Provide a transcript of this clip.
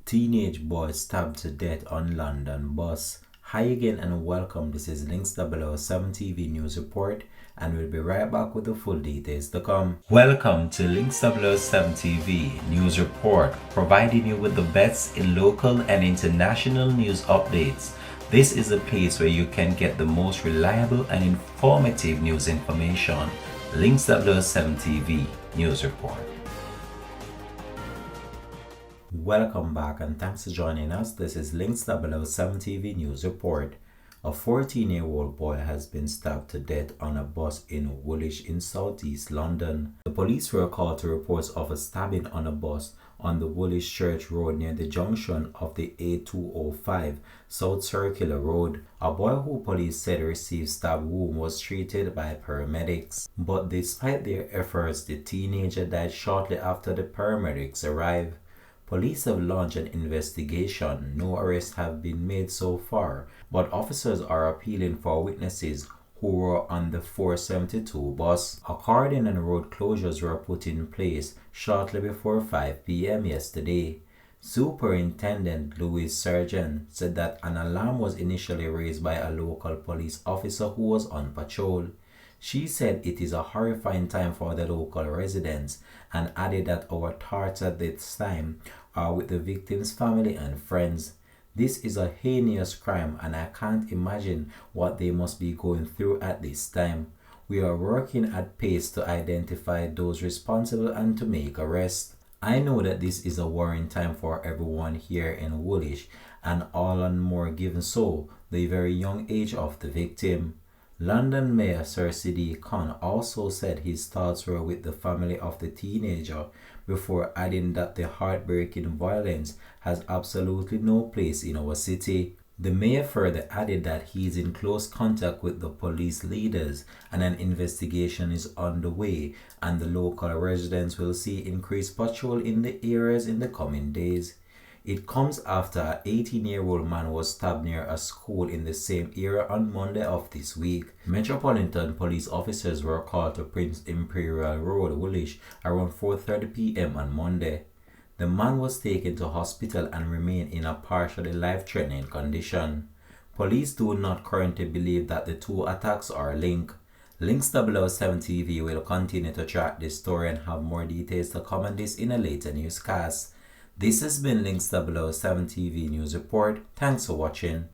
Teenage boy stabbed to death on London bus. Hi again and welcome. This is Links 007 TV News Report, and we'll be right back with the full details to come. Welcome to Links 007 TV News Report, providing you with the best in local and international news updates. This is a place where you can get the most reliable and informative news information. Links 007 TV News Report. Welcome back and thanks for joining us. This is Links 007 TV News Report. A 14-year-old boy has been stabbed to death on a bus in Woolwich in southeast London. The police were called to reports of a stabbing on a bus on the Woolwich Church Road near the junction of the A205 South Circular Road. A boy who police said received stab wound was treated by paramedics, but despite their efforts, the teenager died shortly after the paramedics arrived. Police have launched an investigation. No arrests have been made so far, but officers are appealing for witnesses who were on the 472 bus. A cordon and road closures were put in place shortly before 5 p.m. yesterday. Superintendent Louise Sargent said that an alarm was initially raised by a local police officer who was on patrol. She said it is a horrifying time for the local residents and added that our thoughts at this time are with the victim's family and friends. This is a heinous crime and I can't imagine what they must be going through at this time. We are working at pace to identify those responsible and to make arrests. I know that this is a worrying time for everyone here in Woolwich and all and more given so the very young age of the victim. London Mayor Sir Sadiq Khan also said his thoughts were with the family of the teenager before adding that the heartbreaking violence has absolutely no place in our city. The mayor further added that he is in close contact with the police leaders and an investigation is underway and the local residents will see increased patrol in the areas in the coming days. It comes after an 18-year-old man was stabbed near a school in the same area on Monday of this week. Metropolitan police officers were called to Prince Imperial Road, Woolwich, around 4:30 p.m. on Monday. The man was taken to hospital and remained in a partially life-threatening condition. Police do not currently believe that the two attacks are linked. Links 007 TV will continue to track this story and have more details to come on this in a later newscast. This has been Links 007 TV News Report. Thanks for watching.